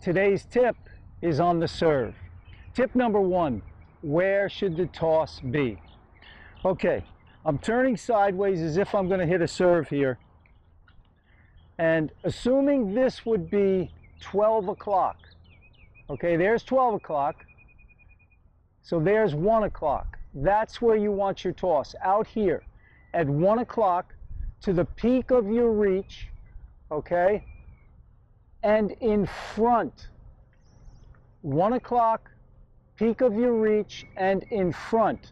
today's tip is on the serve. Tip number one, where should the toss be? Okay, I'm turning sideways as if I'm going to hit a serve here. And assuming this would be 12 o'clock. Okay, there's 12 o'clock. So there's 1 o'clock. That's where you want your toss, out here at 1 o'clock to the peak of your reach, okay? And in front. 1 o'clock, peak of your reach, and in front.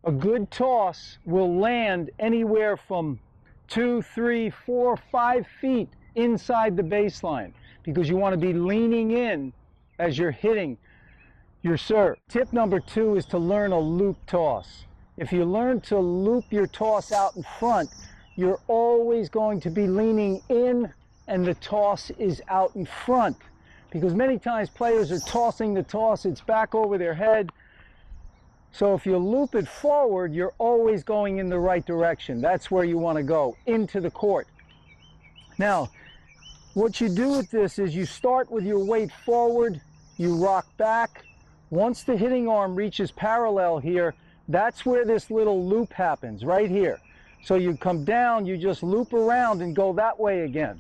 A good toss will land anywhere from 2, 3, 4, 5 feet inside the baseline because you want to be leaning in as you're hitting your serve. Tip number two is to learn a loop toss. If you learn to loop your toss out in front, you're always going to be leaning in and the toss is out in front. Because many times players are tossing the toss, it's back over their head. So if you loop it forward, you're always going in the right direction. That's where you want to go, into the court. Now, what you do with this is you start with your weight forward, you rock back. Once the hitting arm reaches parallel here, that's where this little loop happens, right here. So you come down, you just loop around and go that way again.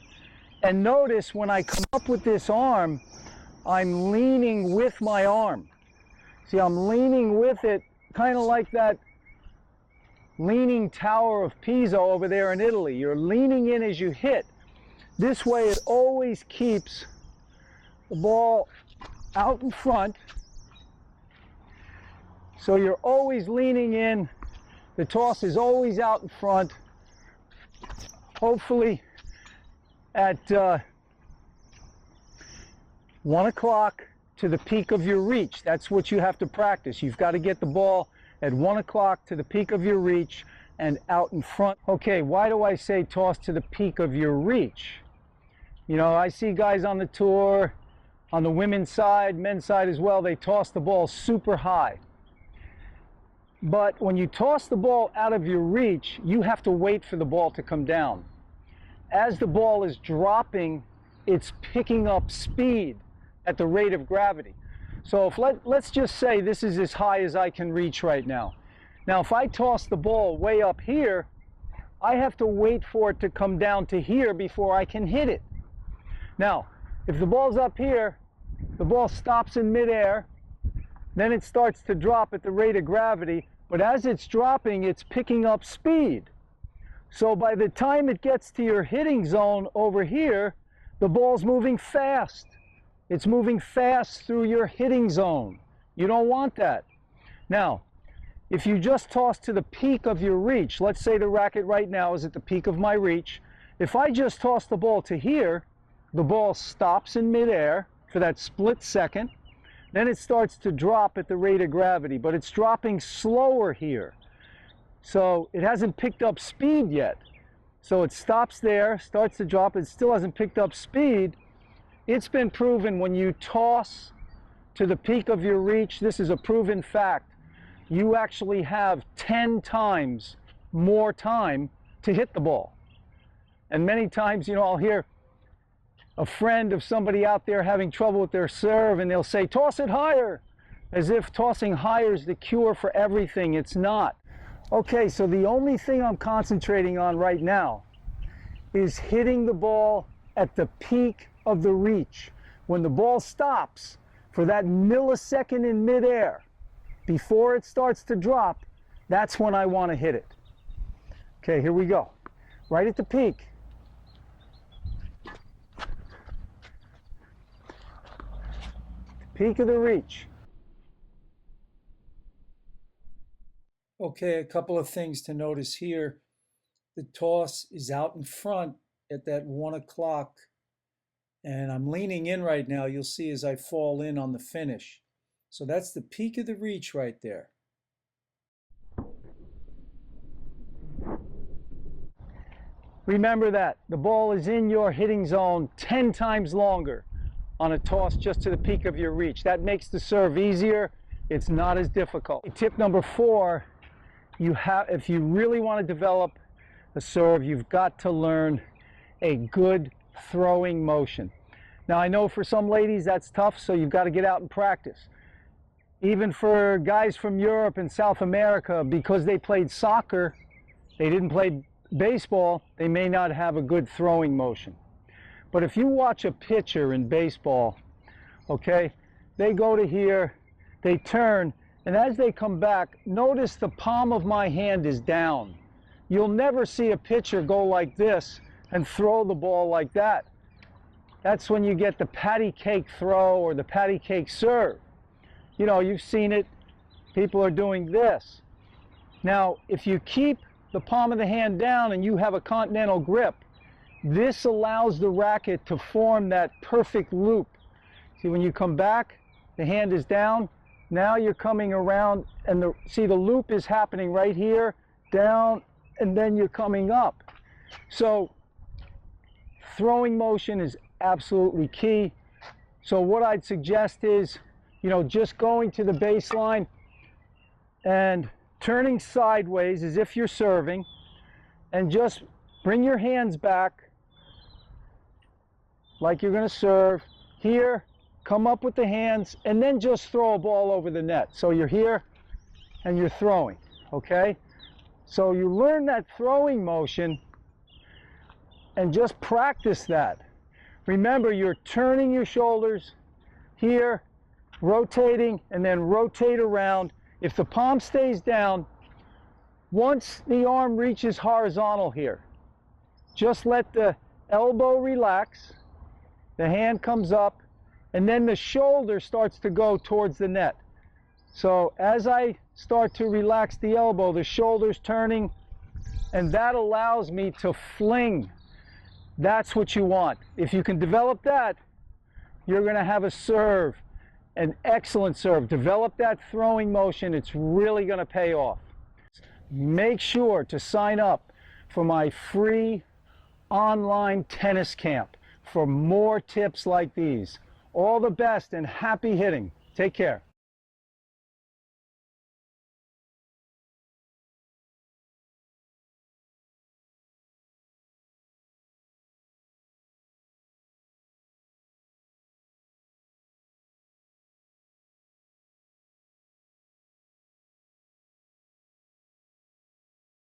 And notice when I come up with this arm, I'm leaning with my arm. See, I'm leaning with it, kind of like that leaning Tower of Pisa over there in Italy. You're leaning in as you hit. This way it always keeps the ball out in front. So you're always leaning in. The toss is always out in front. Hopefully at 1 o'clock to the peak of your reach. That's what you have to practice. You've got to get the ball at 1 o'clock to the peak of your reach and out in front. Okay, why do I say toss to the peak of your reach? You know, I see guys on the tour, on the women's side, men's side as well, they toss the ball super high. But when you toss the ball out of your reach, you have to wait for the ball to come down. As the ball is dropping, it's picking up speed at the rate of gravity. So if let's just say this is as high as I can reach right now. Now if I toss the ball way up here, I have to wait for it to come down to here before I can hit it. Now, if the ball's up here, the ball stops in midair, then it starts to drop at the rate of gravity, but as it's dropping, it's picking up speed. So by the time it gets to your hitting zone over here, the ball's moving fast. It's moving fast through your hitting zone. You don't want that. Now, if you just toss to the peak of your reach, let's say the racket right now is at the peak of my reach. If I just toss the ball to here, the ball stops in midair for that split second. Then it starts to drop at the rate of gravity, but it's dropping slower here. So it hasn't picked up speed yet. So it stops there, starts to drop, it still hasn't picked up speed. It's been proven when you toss to the peak of your reach, this is a proven fact, you actually have 10 times more time to hit the ball. And many times, you know, I'll hear a friend of somebody out there having trouble with their serve and they'll say, toss it higher, as if tossing higher is the cure for everything. It's not. Okay, so the only thing I'm concentrating on right now is hitting the ball at the peak of the reach. When the ball stops for that millisecond in midair, before it starts to drop, that's when I want to hit it. Okay, here we go. Right at the peak. Peak of the reach. Okay, a couple of things to notice here. The toss is out in front at that 1 o'clock, and I'm leaning in right now. You'll see as I fall in on the finish. So that's the peak of the reach right there. Remember that the ball is in your hitting zone 10 times longer on a toss just to the peak of your reach. That makes the serve easier. It's not as difficult. Tip number 4, if you really want to develop a serve, you've got to learn a good throwing motion. Now I know for some ladies that's tough, so you've got to get out and practice. Even for guys from Europe and South America, because they played soccer, they didn't play baseball, they may not have a good throwing motion. But if you watch a pitcher in baseball, okay, they go to here, they turn, and as they come back, notice the palm of my hand is down. You'll never see a pitcher go like this and throw the ball like that. That's when you get the patty cake throw or the patty cake serve. You know, you've seen it. People are doing this. Now, if you keep the palm of the hand down and you have a continental grip, this allows the racket to form that perfect loop. See, when you come back, the hand is down. Now you're coming around, and see the loop is happening right here, down, and then you're coming up. So throwing motion is absolutely key. So what I'd suggest is, you know, just going to the baseline and turning sideways as if you're serving, and just bring your hands back like you're going to serve. Here, come up with the hands, and then just throw a ball over the net. So you're here and you're throwing, okay? So you learn that throwing motion and just practice that. Remember, you're turning your shoulders here, rotating, and then rotate around. If the palm stays down, once the arm reaches horizontal here, just let the elbow relax, the hand comes up, and then the shoulder starts to go towards the net. So as I start to relax the elbow, the shoulder's turning, and that allows me to fling. That's what you want. If you can develop that, you're going to have a serve, an excellent serve. Develop that throwing motion. It's really going to pay off. Make sure to sign up for my free online tennis camp for more tips like these. All the best and happy hitting. Take care.